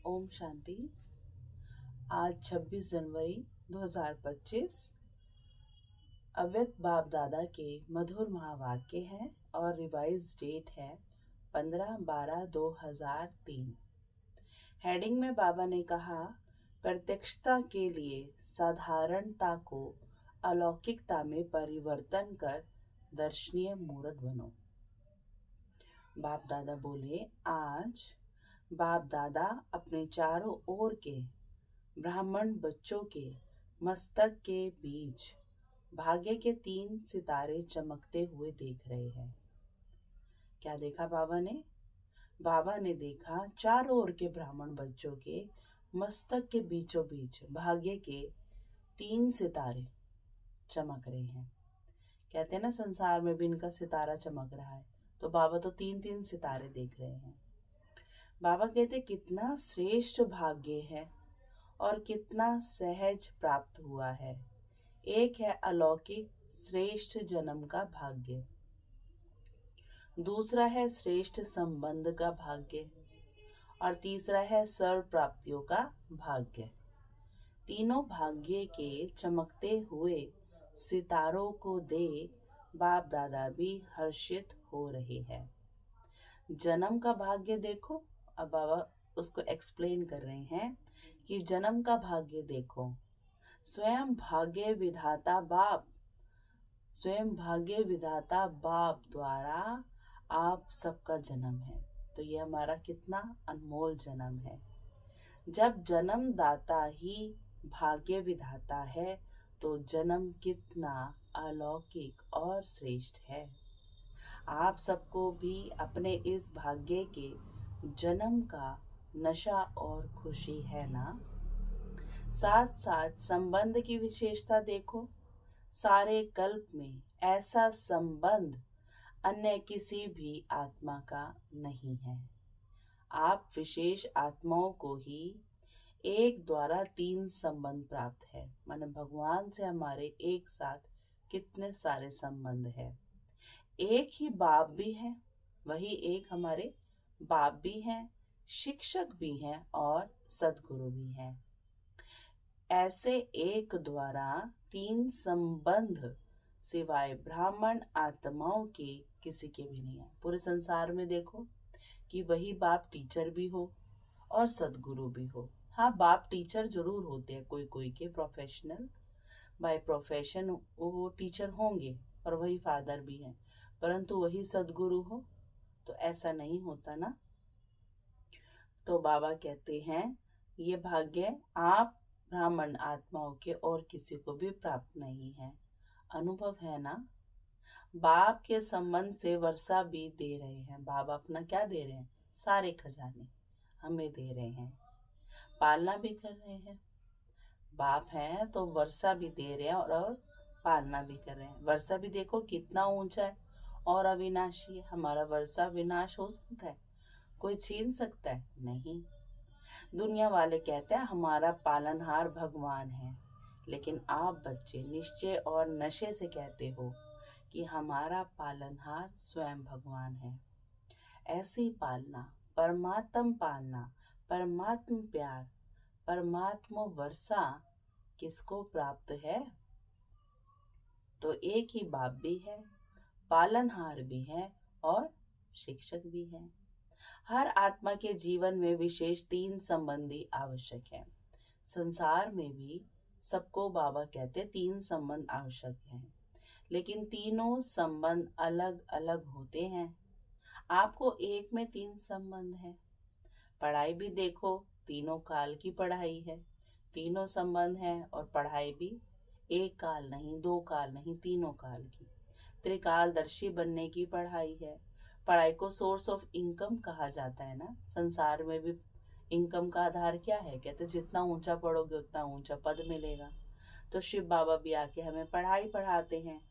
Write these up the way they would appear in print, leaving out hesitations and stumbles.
ओम शांति। आज 26 जनवरी 2025 अव्यक्त बाप दादा के मधुर महावाक्य हैं और रिवाइज डेट है 15/12/2003। हेडिंग में बाबा ने कहा, प्रत्यक्षता के लिए साधारणता को अलौकिकता में परिवर्तन कर दर्शनीय मूर्त बनो। बाप दादा बोले, आज बाप दादा अपने चारों ओर के ब्राह्मण बच्चों के मस्तक के बीच भाग्य के 3 सितारे चमकते हुए देख रहे हैं। क्या देखा बाबा ने? बाबा ने देखा चारों ओर के ब्राह्मण बच्चों के मस्तक के बीचों बीच भाग्य के 3 सितारे चमक रहे हैं। कहते हैं ना, संसार में भी इनका सितारा चमक रहा है, तो बाबा तो 3-3 सितारे देख रहे हैं। बाबा कहते कितना श्रेष्ठ भाग्य है और कितना सहज प्राप्त हुआ है। एक है अलौकिक श्रेष्ठ जन्म का भाग्य, दूसरा है श्रेष्ठ संबंध का भाग्य और तीसरा है सर्व प्राप्तियों का भाग्य। तीनों भाग्य के चमकते हुए सितारों को देख बाप दादा भी हर्षित हो रहे हैं। जन्म का भाग्य देखो। अब बाबा उसको एक्सप्लेन कर रहे हैं कि जन्म का भाग्य देखो। स्वयं भाग्य विधाता बाप द्वारा आप सबका जन्म है। तो ये हमारा कितना अनमोल जन्म है। जब जन्म दाता ही भाग्य विधाता है तो जन्म कितना अलौकिक और श्रेष्ठ है। आप सबको भी अपने इस भाग्य के जन्म का नशा और खुशी है ना। साथ साथ संबंध की विशेषता देखो। सारे कल्प में ऐसा संबंध अन्य किसी भी आत्मा का नहीं है। आप विशेष आत्माओं को ही एक द्वारा 3 संबंध प्राप्त है। माने भगवान से हमारे एक साथ कितने सारे संबंध है। एक ही बाप भी है, वही एक हमारे बाप भी हैं, शिक्षक भी हैं और सद्गुरु भी हैं। ऐसे एक द्वारा 3 संबंध सिवाय ब्राह्मण आत्माओं के किसी के भी नहीं है। पूरे संसार में देखो कि वही बाप टीचर भी हो और सद्गुरु भी हो। हाँ, बाप टीचर जरूर होते हैं, कोई कोई के प्रोफेशनल बाय प्रोफेशन वो टीचर होंगे और वही फादर भी हैं, परंतु वही सद्गुरु हो तो ऐसा नहीं होता ना। तो बाबा कहते हैं ये भाग्य आप ब्राह्मण आत्माओं के और किसी को भी प्राप्त नहीं है। अनुभव है ना। बाप के संबंध से वर्षा भी दे रहे हैं। बाबा अपना क्या दे रहे हैं? सारे खजाने हमें दे रहे हैं, पालना भी कर रहे हैं। बाप हैं तो वर्षा भी दे रहे हैं और पालना भी कर रहे हैं। वर्षा भी देखो कितना ऊंचा है और अविनाशी है। हमारा वर्षा विनाश हो सकता है? कोई छीन सकता है? नहीं। दुनिया वाले कहते हैं हमारा पालनहार भगवान है, लेकिन आप बच्चे निश्चय और नशे से कहते हो कि हमारा पालनहार स्वयं भगवान है। ऐसी पालना, परमात्म पालना, परमात्म प्यार, परमात्मा वर्षा किसको प्राप्त है? तो एक ही बाप भी है, पालनहार भी है और शिक्षक भी है। हर आत्मा के जीवन में विशेष 3 संबंधी आवश्यक है। संसार में भी सबको बाबा कहते 3 संबंध आवश्यक हैं, लेकिन तीनों संबंध अलग अलग होते हैं। आपको एक में 3 संबंध है। पढ़ाई भी देखो, तीनों काल की पढ़ाई है, तीनों संबंध है और पढ़ाई भी एक काल नहीं, 2 काल नहीं, तीनों काल की। त्रिकालदर्शी बनने की पढ़ाई है। पढ़ाई को सोर्स ऑफ इनकम कहा जाता है ना। संसार में भी इनकम का आधार क्या है? कहते जितना ऊंचा पढ़ोगे उतना ऊंचा पद मिलेगा। तो शिव बाबा भी आके हमें पढ़ाई पढ़ाते हैं।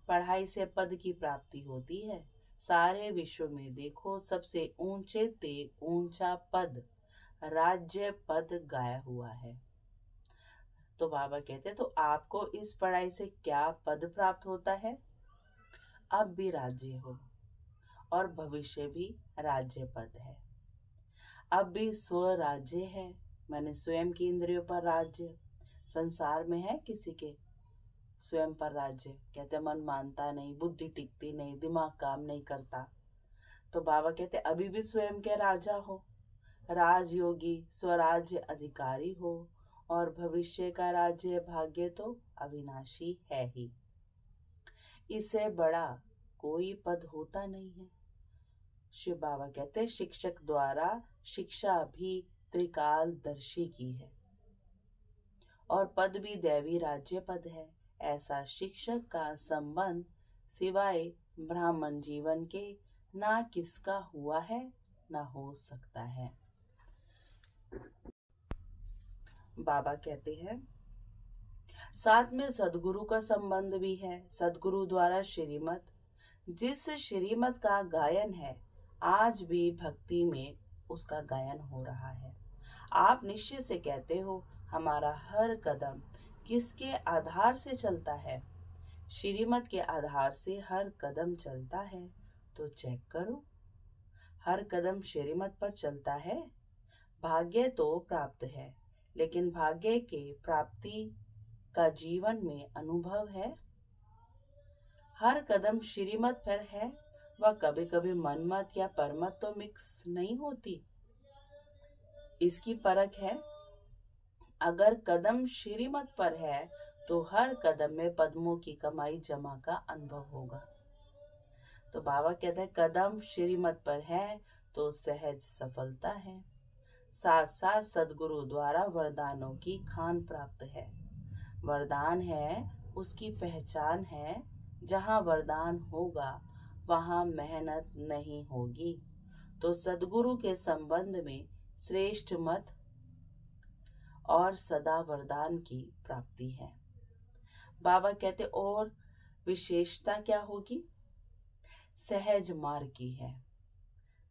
पढ़ाई से पद की प्राप्ति होती है। सारे विश्व में देखो सबसे ऊंचे ते ऊंचा पद राज्य पद गाया हुआ है। तो बाबा कहते तो आपको इस पढ़ाई से क्या पद प्राप्त होता है? अब भी राज्य हो और भविष्य भी राज्य पद है। अब भी स्वराज्य है, मैंने स्वयं की इंद्रियों पर राज्य। संसार में है किसी के स्वयं पर राज्य? कहते मन मानता नहीं, बुद्धि टिकती नहीं, दिमाग काम नहीं करता। तो बाबा कहते अभी भी स्वयं के राजा हो, राजयोगी, स्वराज्य अधिकारी हो, और भविष्य का राज्य भाग्य तो अविनाशी है ही। इससे बड़ा कोई पद होता नहीं है। शिव बाबा कहते शिक्षक द्वारा शिक्षा भी त्रिकालदर्शी की है, और पद भी दैवी राज्य पद है। ऐसा शिक्षक का संबंध सिवाय ब्राह्मण जीवन के ना किसका हुआ है ना हो सकता है। बाबा कहते हैं साथ में सदगुरु का संबंध भी है। सदगुरु द्वारा श्रीमत, जिस श्रीमत का गायन है आज भी भक्ति में उसका गायन हो रहा है। आप निश्चय से कहते हो हमारा हर कदम किसके आधार से चलता है? श्रीमत के आधार से हर कदम चलता है। तो चेक करो, हर कदम श्रीमत पर चलता है। भाग्य तो प्राप्त है, लेकिन भाग्य के प्राप्ति का जीवन में अनुभव है। हर कदम श्रीमत पर है, वह कभी कभी मनमत या परमत तो मिक्स नहीं होती। इसकी परख है। अगर कदम श्रीमत पर है तो हर कदम में पद्मों की कमाई जमा का अनुभव होगा। तो बाबा कहते हैं कदम श्रीमत पर है तो सहज सफलता है। साथ साथ सदगुरु द्वारा वरदानों की खान प्राप्त है। वरदान है उसकी पहचान है। जहाँ वरदान होगा वहाँ मेहनत नहीं होगी। तो सदगुरु के संबंध में श्रेष्ठ मत और सदा वरदान की प्राप्ति है। बाबा कहते और विशेषता क्या होगी? सहज मार्ग की है।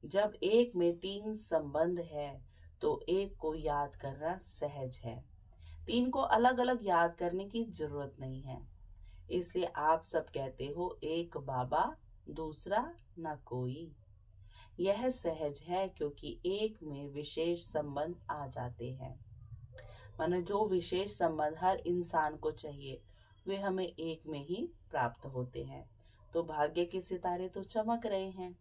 जब एक में 3 संबंध है तो एक को याद करना सहज है। 3 को अलग अलग याद करने की जरूरत नहीं है। इसलिए आप सब कहते हो एक बाबा दूसरा न कोई। यह सहज है क्योंकि एक में विशेष संबंध आ जाते हैं। माने जो विशेष संबंध हर इंसान को चाहिए वे हमें एक में ही प्राप्त होते हैं। तो भाग्य के सितारे तो चमक रहे हैं,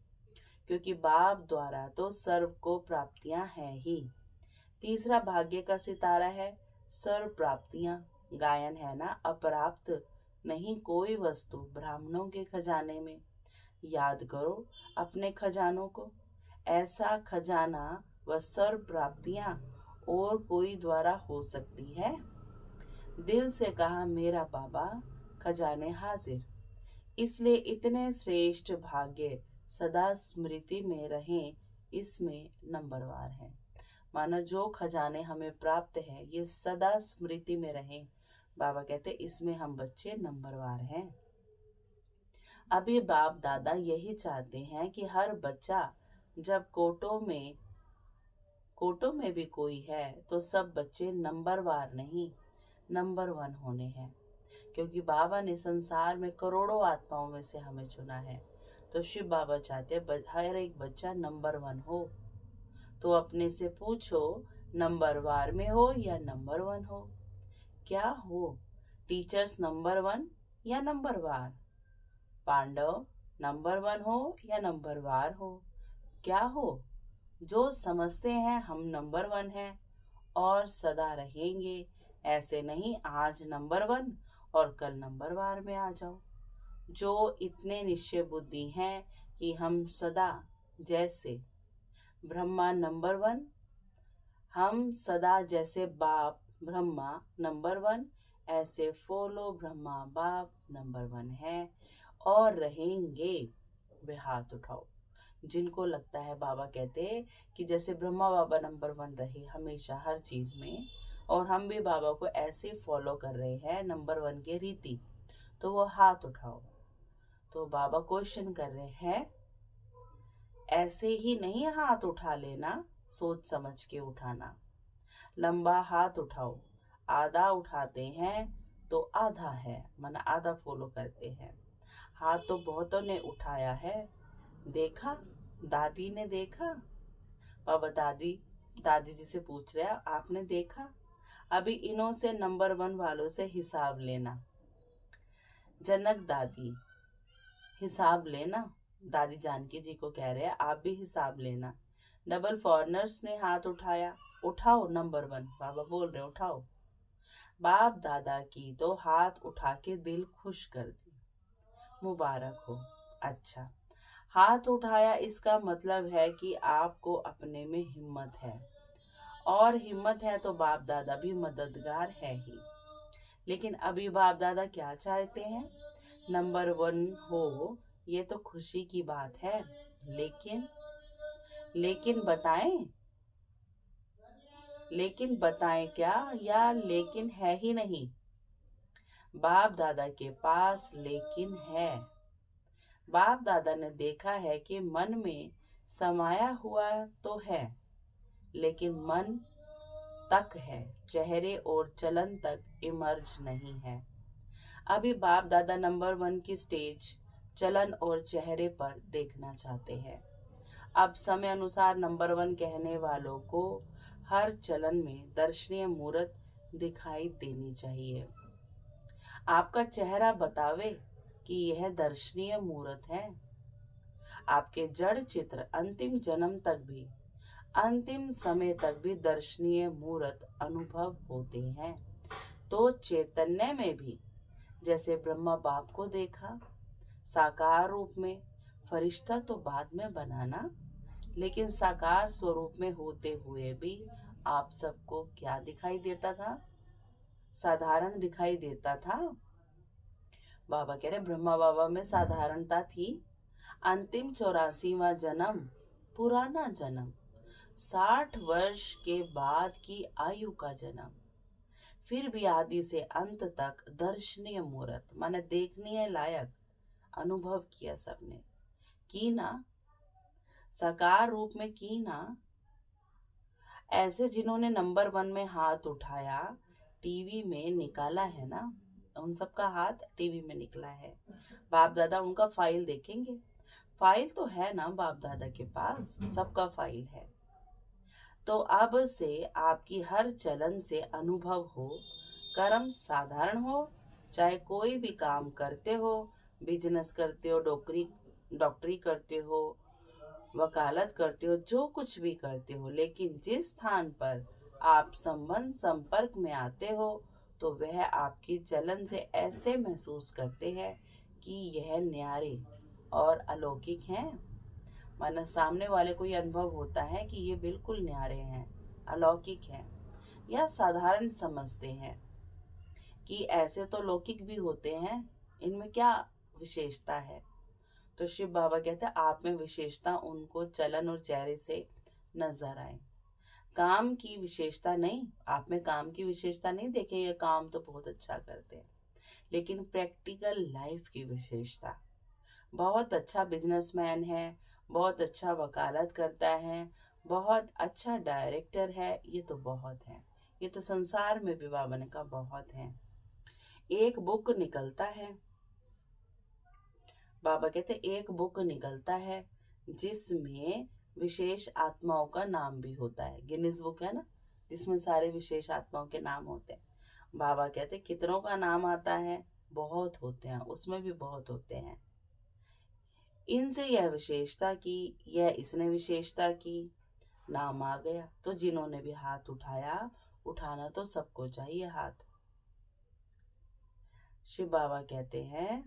क्योंकि बाप द्वारा तो सर्व को प्राप्तियां हैं ही। तीसरा भाग्य का सितारा है सर्व प्राप्तियां। गायन है ना, अप्राप्त नहीं कोई वस्तु ब्राह्मणों के खजाने में। याद करो अपने खजानों को। ऐसा खजाना व सर्व प्राप्तियां और कोई द्वारा हो सकती है? दिल से कहा मेरा बाबा खजाने हाजिर। इसलिए इतने श्रेष्ठ भाग्य सदा स्मृति में रहें, इसमें नंबरवार है। माना जो खजाने हमें प्राप्त है ये सदा स्मृति में रहें। बाबा कहते इसमें हम बच्चे नंबरवार हैं। अभी बाप दादा यही चाहते हैं कि हर बच्चा जब कोटों में भी कोई है तो सब बच्चे नंबरवार नहीं नंबर 1 होने हैं। क्योंकि बाबा ने संसार में करोड़ों आत्माओं में से हमें चुना है। तो शिव बाबा चाहते हर एक बच्चा नंबर 1 हो। तो अपने से पूछो नंबरवार में हो या नंबर 1 हो? क्या हो? टीचर्स नंबर 1 या नंबरवार? पांडव नंबर 1 हो या नंबरवार हो? क्या हो? जो समझते हैं हम नंबर 1 हैं और सदा रहेंगे। ऐसे नहीं आज नंबर 1 और कल नंबरवार में आ जाओ। जो इतने निश्चय बुद्धि हैं कि हम सदा, जैसे ब्रह्मा नंबर 1, हम सदा जैसे बाप ब्रह्मा नंबर 1, ऐसे फॉलो ब्रह्मा बाप नंबर 1 है और रहेंगे। वे हाथ उठाओ जिनको लगता है। बाबा कहते कि जैसे ब्रह्मा बाबा नंबर 1 रहे हमेशा हर चीज में, और हम भी बाबा को ऐसे फॉलो कर रहे हैं नंबर 1 के रीति, तो वो हाथ उठाओ। तो बाबा क्वेश्चन कर रहे हैं, ऐसे ही नहीं हाथ उठा लेना, सोच समझ के उठाना। लंबा हाथ उठाओ। आधा उठाते हैं तो आधा है, माना आधा फॉलो करते हैं। हाथ तो बहुतों ने उठाया है। देखा, दादी ने देखा, बाबा दादी दादी जी से पूछ रहे हैं, आपने देखा, अभी इन्हों से नंबर 1 वालों से हिसाब लेना। जनक दादी, हिसाब लेना। दादी जानकी जी को कह रहे हैं, आप भी हिसाब लेना। डबल फॉरनर्स ने हाथ उठाया, उठाओ नंबर 1। बाबा बोल रहे उठाओ। बाप दादा की तो हाथ उठा के दिल खुश कर दी। मुबारक हो। अच्छा, हाथ उठाया इसका मतलब है कि आपको अपने में हिम्मत है, और हिम्मत है तो बाप दादा भी मददगार है ही। लेकिन अभी बाप दादा क्या चाहते हैं? नंबर 1 हो, ये तो खुशी की बात है, लेकिन बताएं क्या, या लेकिन है ही नहीं? बाप दादा के पास लेकिन है। बाप दादा ने देखा है कि मन में समाया हुआ तो है, लेकिन मन तक है, चेहरे और चलन तक इमर्ज नहीं है। अभी बाप दादा नंबर 1 की स्टेज चलन और चेहरे पर देखना चाहते हैं। अब समय अनुसार नंबर 1 कहने वालों को हर चलन में दर्शनीय मूर्त दिखाई देनी चाहिए। आपका चेहरा बतावे कि यह दर्शनीय मूर्त है। आपके जड़ चित्र अंतिम जन्म तक भी, अंतिम समय तक भी दर्शनीय मूर्त अनुभव होते हैं। तो चैतन्य में भी जैसे ब्रह्मा बाप को देखा साकार रूप में, फरिश्ता तो बाद में बनाना, लेकिन साकार स्वरूप में होते हुए भी आप सबको क्या दिखाई देता था? साधारण दिखाई देता था। बाबा कह रहे ब्रह्मा बाबा में साधारणता थी। अंतिम 84वां जन्म, पुराना जन्म, 60 वर्ष के बाद की आयु का जन्म, फिर भी आदि से अंत तक दर्शनीय मूर्त, माने देखने लायक अनुभव किया सबने, की ना, साकार रूप में की ना। ऐसे जिन्होंने नंबर 1 में हाथ उठाया, टीवी में निकाला है ना, उन सबका हाथ टीवी में निकला है। बाप दादा उनका फाइल देखेंगे। फाइल तो है ना बाप दादा के पास, सबका फाइल है। तो अब से आपकी हर चलन से अनुभव हो, कर्म साधारण हो, चाहे कोई भी काम करते हो, बिजनेस करते हो, डॉक्टरी करते हो, वकालत करते हो, जो कुछ भी करते हो, लेकिन जिस स्थान पर आप संपर्क में आते हो, तो वह आपकी चलन से ऐसे महसूस करते हैं कि यह न्यारे और अलौकिक हैं। माना सामने वाले को ये अनुभव होता है कि ये बिल्कुल न्यारे हैं, अलौकिक हैं, या साधारण समझते हैं कि ऐसे तो लौकिक भी होते हैं, इनमें क्या विशेषता है? तो शिव बाबा कहते हैं आप में विशेषता उनको चलन और चेहरे से नजर आए। काम की विशेषता नहीं, आप में काम की विशेषता नहीं देखे, ये काम तो बहुत अच्छा करते हैं, लेकिन प्रैक्टिकल लाइफ की विशेषता, बहुत अच्छा बिजनेसमैन है, बहुत अच्छा वकालत करता है, बहुत अच्छा डायरेक्टर है, ये तो बहुत है, ये तो संसार में भी बाबा ने कहा बहुत है। एक बुक निकलता है, बाबा कहते एक बुक निकलता है जिसमें विशेष आत्माओं का नाम भी होता है। गिनीज बुक है ना, जिसमें सारे विशेष आत्माओं के नाम होते हैं। बाबा कहते कितनों का नाम आता है? बहुत होते हैं, उसमें भी बहुत होते हैं। इनसे यह विशेषता की, यह इसने विशेषता की, नाम आ गया। तो जिन्होंने भी हाथ उठाया, उठाना तो सबको चाहिए हाथ। शिव बाबा कहते हैं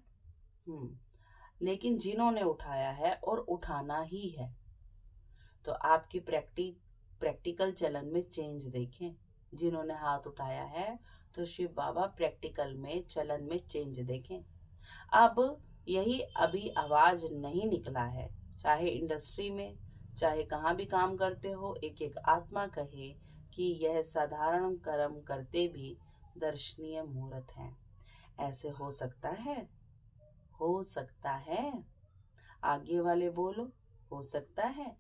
लेकिन जिन्होंने उठाया है और उठाना ही है, तो आपकी प्रैक्टिकल चलन में चेंज देखें। जिन्होंने हाथ उठाया है तो शिव बाबा प्रैक्टिकल में चलन में चेंज देखें। अब यही अभी आवाज नहीं निकला है, चाहे इंडस्ट्री में, चाहे कहाँ भी काम करते हो, एक एक आत्मा कहे कि यह साधारण कर्म करते भी दर्शनीय मूर्त हैं। ऐसे हो सकता है? हो सकता है। आगे वाले बोलो, हो सकता है।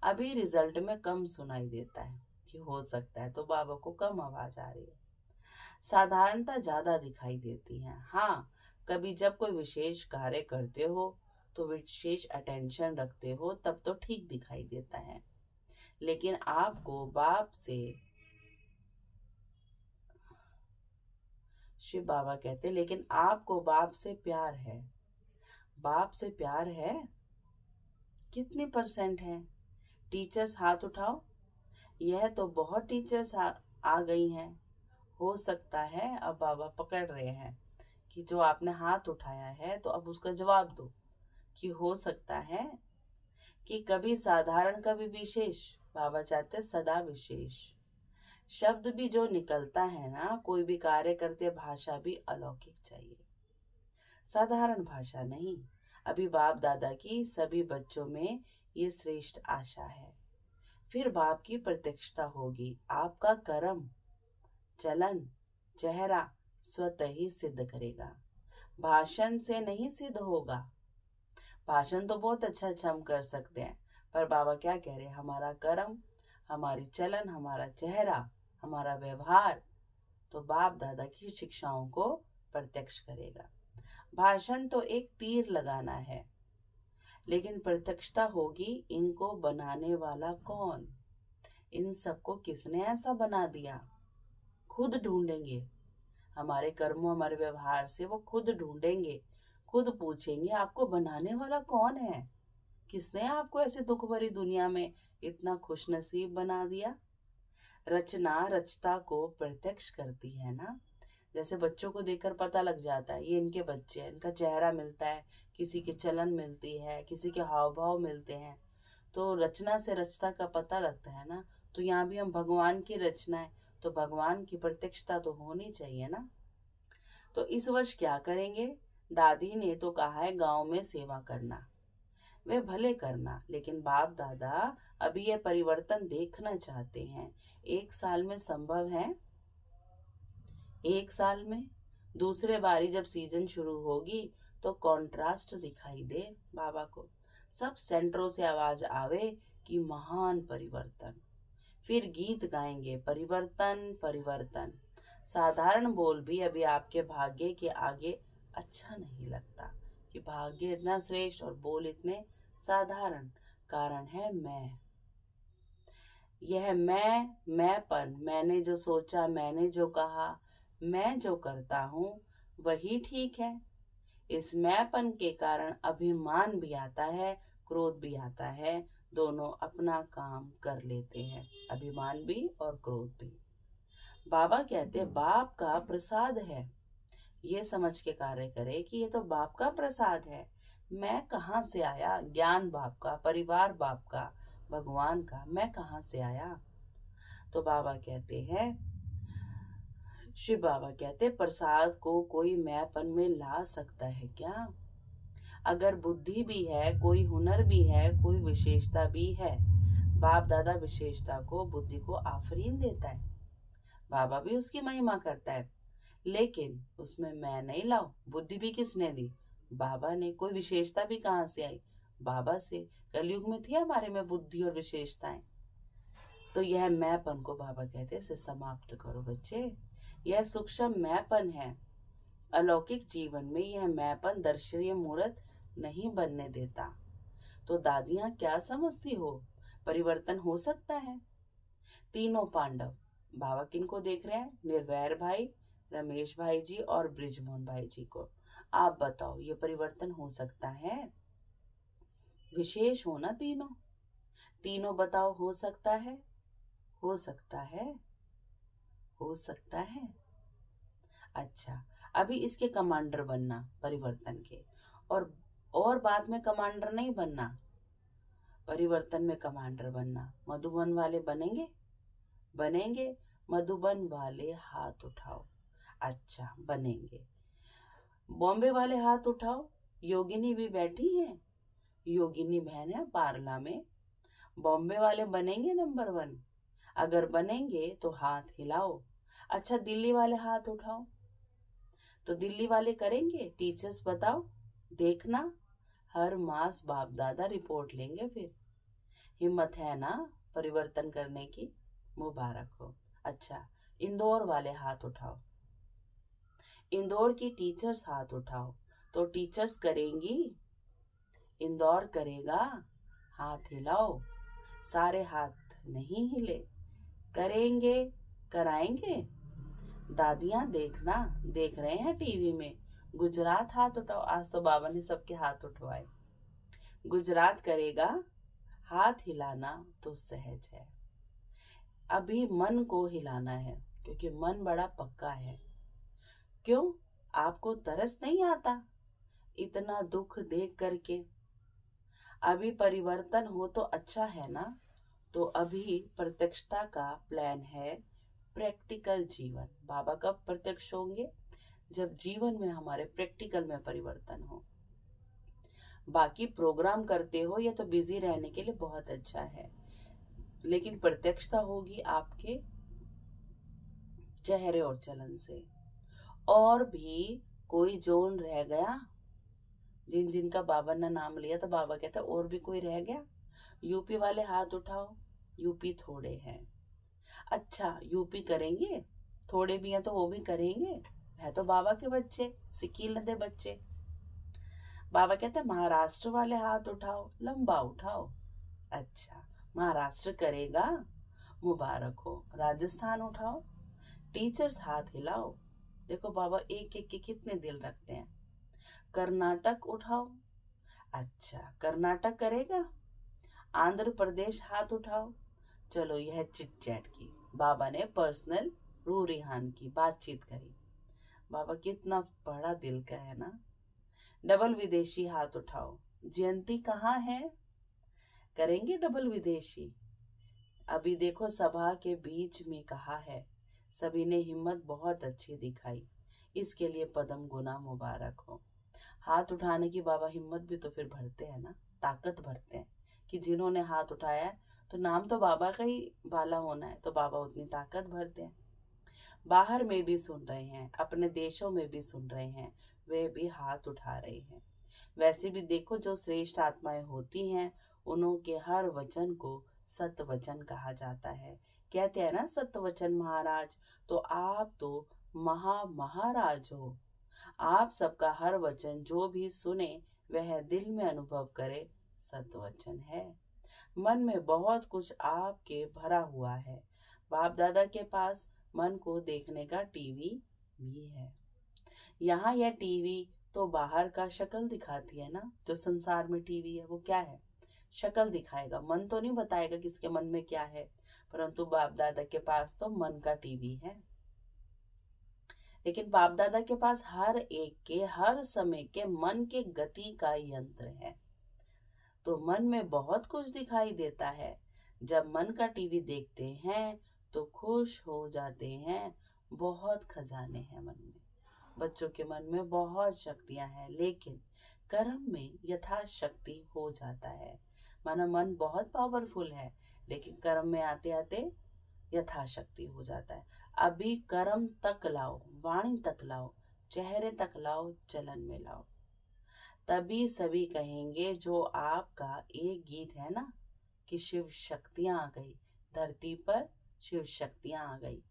अभी रिजल्ट में कम सुनाई देता है कि हो सकता है, तो बाबा को कम आवाज आ रही है। साधारणता ज्यादा दिखाई देती है। हाँ, कभी जब कोई विशेष कार्य करते हो तो विशेष अटेंशन रखते हो, तब तो ठीक दिखाई देता है। लेकिन आपको बाप से, शिव बाबा कहते, लेकिन आपको बाप से प्यार है। बाप से प्यार है, कितनी परसेंट है? टीचर्स हाथ उठाओ। यह तो बहुत टीचर्स आ गई हैं। हो सकता है अब बाबा पकड़ रहे हैं कि जो आपने हाथ उठाया है, तो अब उसका जवाब दो कि हो सकता है कि कभी साधारण कभी विशेष। बाबा चाहते सदा विशेष। शब्द भी जो निकलता है ना, कोई भी कार्य करते, भाषा भी अलौकिक चाहिए, साधारण भाषा नहीं। अभी बाप दादा की सभी बच्चों में ये श्रेष्ठ आशा है। फिर बाप की प्रत्यक्षता होगी। आपका कर्म, चलन, चेहरा स्वतः ही सिद्ध करेगा, भाषण से नहीं सिद्ध होगा। भाषण तो बहुत अच्छा अच्छा हम कर सकते हैं, पर बाबा क्या कह रहे हैं? हमारा कर्म, हमारी चलन, हमारा चेहरा, हमारा व्यवहार तो बाप दादा की शिक्षाओं को प्रत्यक्ष करेगा। भाषण तो एक तीर लगाना है, लेकिन प्रत्यक्षता होगी इनको बनाने वाला कौन, इन सबको किसने ऐसा बना दिया। खुद ढूंढेंगे, हमारे कर्मों, हमारे व्यवहार से वो खुद ढूंढेंगे, खुद पूछेंगे आपको बनाने वाला कौन है, किसने आपको ऐसे दुख भरी दुनिया में इतना खुशनसीब बना दिया। रचना रचता को प्रत्यक्ष करती है ना। जैसे बच्चों को देखकर पता लग जाता है ये इनके बच्चे हैं, इनका चेहरा मिलता है, किसी की चलन मिलती है, किसी के हाव भाव मिलते हैं, तो रचना से रचता का पता लगता है ना। तो यहाँ भी हम भगवान की रचना है, तो भगवान की प्रत्यक्षता तो होनी चाहिए ना। तो इस वर्ष क्या करेंगे? दादी ने तो कहा है गांव में सेवा करना, वे भले करना, लेकिन बाप दादा अभी ये परिवर्तन देखना चाहते हैं। 1 साल में संभव है? 1 साल में? दूसरे बारी जब सीजन शुरू होगी तो कॉन्ट्रास्ट दिखाई दे बाबा को, सब सेंटरों से आवाज आवे कि महान परिवर्तन। फिर गीत गाएंगे परिवर्तन परिवर्तन। साधारण बोल भी अभी आपके भाग्य के आगे अच्छा नहीं लगता कि भाग्य इतना श्रेष्ठ और बोल इतने साधारण। कारण है मैं, यह मैंपन, मैंने जो सोचा, मैंने जो कहा, मैं जो करता हूँ वही ठीक है। इस मैंपन के कारण अभिमान भी आता है, क्रोध भी आता है, दोनों अपना काम कर लेते हैं, अभिमान भी और क्रोध भी। बाबा कहते बाप का प्रसाद है, ये समझ के कार्य करे कि ये तो बाप का प्रसाद है। मैं कहाँ से आया? ज्ञान बाप का, परिवार बाप का, भगवान का, मैं कहाँ से आया? तो बाबा कहते हैं, शिव बाबा कहते प्रसाद को कोई मैंपन में ला सकता है क्या? अगर बुद्धि भी है, कोई हुनर भी है, कोई विशेषता भी है, बाप दादा विशेषता को, बुद्धि को आफरीन देता है, बाबा भी उसकी महिमा करता है, लेकिन उसमें मैं नहीं लाऊं। बुद्धि भी किसने दी? बाबा ने। कोई विशेषता भी कहाँ से आई? बाबा से। कलयुग में थी हमारे में बुद्धि और विशेषताएं। तो यह मैंपन को बाबा कहते हैं इसे समाप्त करो बच्चे। यह सूक्ष्म मैंपन है। अलौकिक जीवन में यह मैंपन दर्शनीय मूर्त नहीं बनने देता। तो दादियां क्या समझती हो? परिवर्तन हो सकता है। तीनों पांडव, बाबा किनको देख रहे हैं? निर्वैर भाई, रमेश भाई जी और ब्रिजमोहन भाई जी को। आप बताओ ये परिवर्तन हो सकता है? विशेष हो ना तीनों, तीनों बताओ हो सकता है? हो सकता है, हो सकता है। अच्छा, अभी इसके कमांडर बनना परिवर्तन के, और बाद में कमांडर नहीं बनना, परिवर्तन में कमांडर बनना। मधुबन वाले बनेंगे? बनेंगे। मधुबन वाले हाथ उठाओ। अच्छा, बनेंगे। बॉम्बे वाले हाथ उठाओ। योगिनी भी बैठी है, योगिनी बहन है पार्ला में। बॉम्बे वाले बनेंगे नंबर 1? अगर बनेंगे तो हाथ हिलाओ। अच्छा, दिल्ली वाले हाथ उठाओ। तो दिल्ली वाले करेंगे? टीचर्स बताओ, देखना हर मास बाप दादा रिपोर्ट लेंगे। फिर हिम्मत है ना परिवर्तन करने की? मुबारक हो। अच्छा, इंदौर वाले हाथ उठाओ। इंदौर की टीचर्स हाथ उठाओ। तो टीचर्स करेंगी, इंदौर करेगा, हाथ हिलाओ। सारे हाथ नहीं हिले, करेंगे कराएंगे। दादियां देखना, देख रहे हैं टीवी में, गुजरात हाथ उठाओ। आज तो बाबा ने सबके हाथ उठवाए। गुजरात करेगा, हाथ हिलाना तो सहज है। अभी मन को हिलाना है, क्योंकि मन बड़ा पक्का है। क्यों, आपको तरस नहीं आता इतना दुख देख करके? अभी परिवर्तन हो तो अच्छा है ना। तो अभी प्रत्यक्षता का प्लान है, प्रैक्टिकल जीवन। बाबा कब प्रत्यक्ष होंगे? जब जीवन में हमारे प्रैक्टिकल में परिवर्तन हो। बाकी प्रोग्राम करते हो, ये तो बिजी रहने के लिए बहुत अच्छा है, लेकिन प्रत्यक्षता होगी आपके चेहरे और चलन से। और भी कोई जोन रह गया? जिन जिनका बाबा ने नाम लिया तो बाबा कहता और भी कोई रह गया? यूपी वाले हाथ उठाओ। यूपी थोड़े हैं। अच्छा, यूपी करेंगे, थोड़े भी हैं तो वो भी करेंगे, है तो बाबा के बच्चे, सिकीलदे बच्चे। बाबा कहते महाराष्ट्र वाले हाथ उठाओ, लंबा उठाओ। अच्छा, महाराष्ट्र करेगा, मुबारक हो। राजस्थान उठाओ, टीचर्स हाथ हिलाओ। देखो बाबा एक एक के कितने दिल रखते हैं। कर्नाटक उठाओ। अच्छा, कर्नाटक करेगा। आंध्र प्रदेश हाथ उठाओ। चलो, यह चिट चैट की, बाबा ने पर्सनल रूरिहान की बातचीत करी। बाबा कितना बड़ा दिल का है ना। डबल विदेशी हाथ उठाओ। जयंती कहाँ है? करेंगे डबल विदेशी। अभी देखो सभा के बीच में कहा है, सभी ने हिम्मत बहुत अच्छी दिखाई, इसके लिए पदम गुना मुबारक हो। हाथ उठाने की बाबा हिम्मत भी तो फिर भरते हैं ना, ताकत भरते हैं कि जिन्होंने हाथ उठाया है तो नाम तो बाबा का ही वाला होना है, तो बाबा उतनी ताकत भरते हैं। बाहर में भी सुन रहे हैं, अपने देशों में भी सुन रहे हैं, वे भी हाथ उठा रहे हैं। वैसे भी देखो जो श्रेष्ठ आत्माएं होती हैं, उनके हर वचन को सत्य वचन कहा जाता है। कहते हैं ना सत्य वचन महाराज, तो आप तो महाराज हो। आप सबका हर वचन जो भी सुने वह दिल में अनुभव करे, सत्य वचन है। मन में बहुत कुछ आपके भरा हुआ है। बाप दादा के पास मन को देखने का टीवी भी है। यहाँ यह टीवी तो बाहर का शक्ल दिखाती है ना, जो संसार में टीवी है वो क्या है? शक्ल दिखाएगा, मन तो नहीं बताएगा किसके मन में क्या है। परंतु बाप दादा के पास तो मन का टीवी है। लेकिन बाप दादा के पास हर एक के हर समय के मन के गति का यंत्र है। तो मन में बहुत कुछ दिखाई देता है। जब मन का टीवी देखते हैं तो खुश हो जाते हैं। बहुत खजाने हैं मन में। बच्चों के मन में बहुत शक्तियां हैं, लेकिन कर्म में यथाशक्ति हो जाता है। माना मन बहुत पावरफुल है, लेकिन कर्म में आते आते यथाशक्ति हो जाता है। अभी कर्म तक लाओ, वाणी तक लाओ, चेहरे तक लाओ, चलन में लाओ, तभी सभी कहेंगे जो आपका एक गीत है ना कि शिव शक्तियां आ गई धरती पर, शिव शक्तियां आ गई।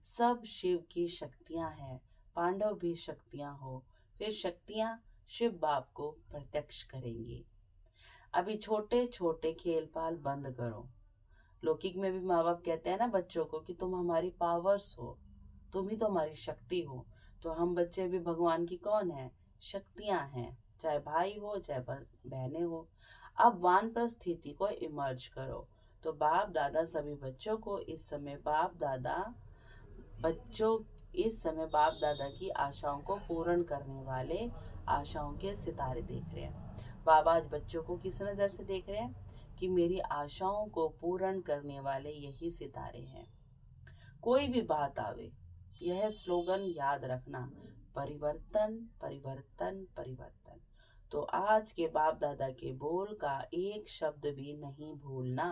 सब शिव की शक्तियां हैं, पांडव भी शक्तियां हो, फिर शक्तियां शिव बाप को प्रत्यक्ष करेंगी। अभी छोटे छोटे खेल पाल बंद करो। लौकिक में भी माँ बाप कहते हैं ना बच्चों को कि तुम हमारी पावर्स हो, तुम ही तो हमारी शक्ति हो। तो हम बच्चे भी भगवान की कौन है? शक्तियां हैं, चाहे भाई हो चाहे बहनें हो। अब वानप्रस्थ स्थिति को इमर्ज करो। तो बाप दादा सभी बच्चों को इस समय बाप दादा की आशाओं को पूर्ण करने वाले आशाओं के सितारे देख रहे हैं। बाबा आज बच्चों को किस नजर से देख रहे हैं कि मेरी आशाओं को पूर्ण करने वाले यही सितारे हैं। कोई भी बात आवे, यह स्लोगन याद रखना, परिवर्तन परिवर्तन परिवर्तन। तो आज के बाप दादा के बोल का एक शब्द भी नहीं भूलना।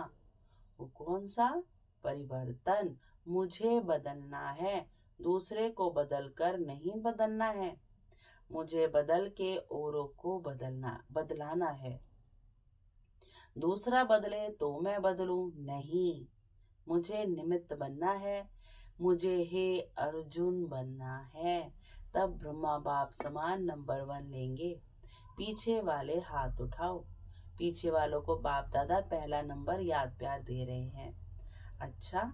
वो कौन सा? परिवर्तन। मुझे बदलना है, दूसरे को बदलकर नहीं बदलना है। मुझे बदल के औरों को बदलाना है। दूसरा बदले तो मैं बदलूं नहीं, मुझे निमित्त बनना है, मुझे हे अर्जुन बनना है। तब ब्रह्मा बाप समान नंबर 1 लेंगे। पीछे वाले हाथ उठाओ, पीछे वालों को बाप दादा पहला नंबर याद प्यार दे रहे हैं। अच्छा,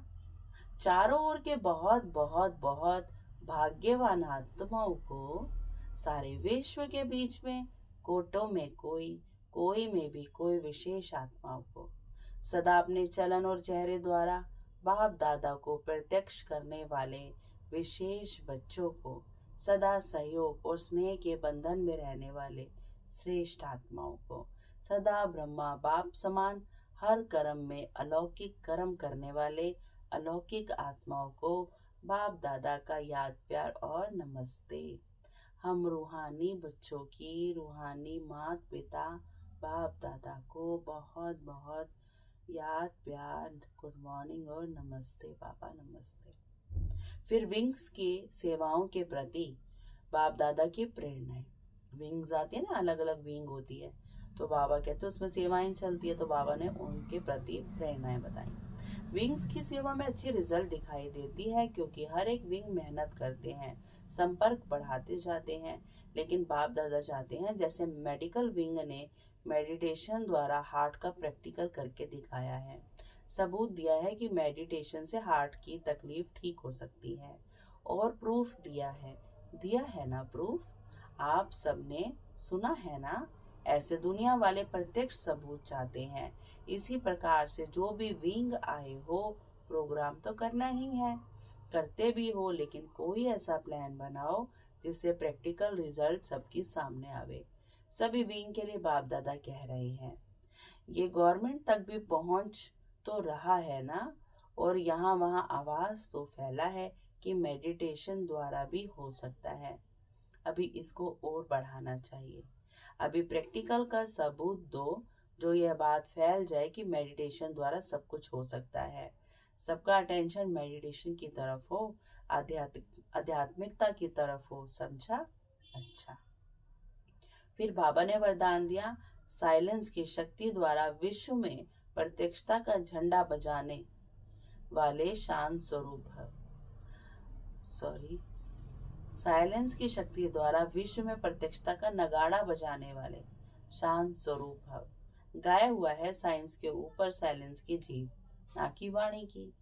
चारों ओर के बहुत बहुत बहुत भाग्यवान आत्माओं को सारे विश्व के बीच में कोटों में कोई में भी कोई विशेष आत्माओं को सदा अपने चलन और चेहरे द्वारा बाप दादा को प्रत्यक्ष करने वाले विशेष बच्चों को सदा सहयोग और स्नेह के बंधन में रहने वाले श्रेष्ठ आत्माओं को सदा ब्रह्मा बाप समान हर कर्म में अलौकिक कर्म करने वाले अलौकिक आत्माओं को बाप दादा का याद प्यार और नमस्ते। हम रूहानी बच्चों की रूहानी माता पिता बाप दादा को बहुत बहुत याद प्यार, गुड मॉर्निंग और नमस्ते पापा नमस्ते। फिर विंग्स की सेवाओं के प्रति बाप दादा की प्रेरणाएं। विंग्स आती है ना, अलग अलग विंग होती है, तो बाबा कहते हैं उसमें सेवाएं चलती है, तो बाबा ने उनके प्रति प्रेरणाएं बताई। विंग्स की सेवा में अच्छी रिजल्ट दिखाई देती है क्योंकि हर एक विंग मेहनत करते हैं, संपर्क बढ़ाते जाते हैं, लेकिन बाप दादा चाहते हैं जैसे मेडिकल विंग ने मेडिटेशन द्वारा हार्ट का प्रैक्टिकल करके दिखाया है, सबूत दिया है कि मेडिटेशन से हार्ट की तकलीफ ठीक हो सकती है, और प्रूफ दिया है ना प्रूफ, आप सबने सुना है ना। ऐसे दुनिया वाले प्रत्यक्ष सबूत चाहते हैं। इसी प्रकार से जो भी विंग आए हो प्रोग्राम तो करना ही है, करते भी हो, लेकिन कोई ऐसा प्लान बनाओ जिससे प्रैक्टिकल रिजल्ट सबके सामने आवे। सभी विंग के लिए बाप दादा कह रहे हैं, ये गवर्नमेंट तक भी पहुंच तो रहा है ना, और यहाँ वहाँ आवाज तो फैला है कि मेडिटेशन द्वारा भी हो सकता है। अभी इसको और बढ़ाना चाहिए। अभी प्रैक्टिकल का सबूत दो जो यह बात फैल जाए कि मेडिटेशन द्वारा सब कुछ हो सकता है। सबका अटेंशन मेडिटेशन की तरफ हो, आध्यात्मिकता की तरफ हो, समझा। अच्छा, फिर बाबा ने वरदान दिया, साइलेंस की शक्ति द्वारा विश्व में प्रत्यक्षता का झंडा बजाने वाले शांत स्वरूप साइलेंस की शक्ति द्वारा विश्व में प्रत्यक्षता का नगाड़ा बजाने वाले शांत स्वरूप भव। गाया हुआ है साइंस के ऊपर साइलेंस की जीत, ना कि वाणी की।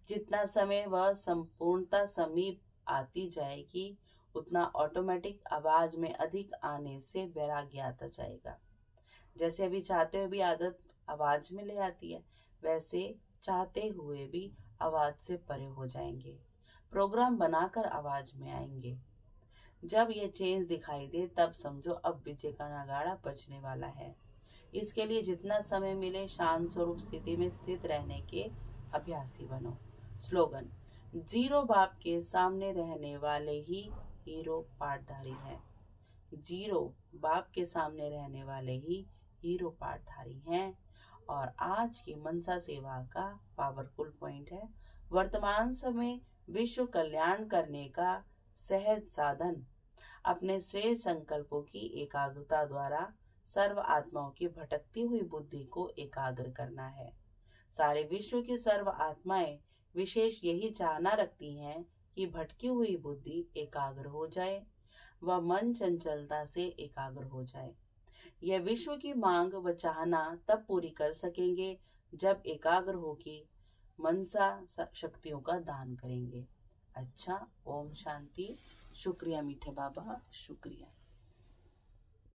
जितना समय वह संपूर्णता समीप आती जाएगी उतना ऑटोमेटिक आवाज में अधिक आने से वैराग्य आता जाएगा। जैसे अभी चाहते हुए भी आदत आवाज में ले आती है, वैसे चाहते हुए भी आवाज से परे हो जाएंगे, प्रोग्राम बनाकर आवाज में आएंगे। जब ये चेंज दिखाई दे तब समझो अब विजय का नगाड़ा बजने वाला है। इसके लिए जितना समय मिले शांत स्वरूप स्थिति में स्थित रहने के अभ्यासी बनो। स्लोगन, जीरो बाप के सामने रहने वाले ही हीरो पाठधारी हैं। जीरो बाप के सामने रहने वाले ही हीरो पाठधारी हैं। और आज की मनसा सेवा का पावरफुल पॉइंट है, वर्तमान समय विश्व कल्याण करने का सहज साधन अपने श्रेष्ठ संकल्पों की एकाग्रता द्वारा सर्व आत्माओं की भटकती हुई बुद्धि को एकाग्र करना है। सारे विश्व की सर्व आत्माएं विशेष यही चाहना रखती हैं कि भटकी हुई बुद्धि एकाग्र हो जाए, वह मन चंचलता से एकाग्र हो जाए। यह विश्व की मांग व चाहना तब पूरी कर सकेंगे जब एकाग्र होकर मनसा शक्तियों का दान करेंगे। अच्छा, ओम शांति। शुक्रिया मीठे बाबा, शुक्रिया।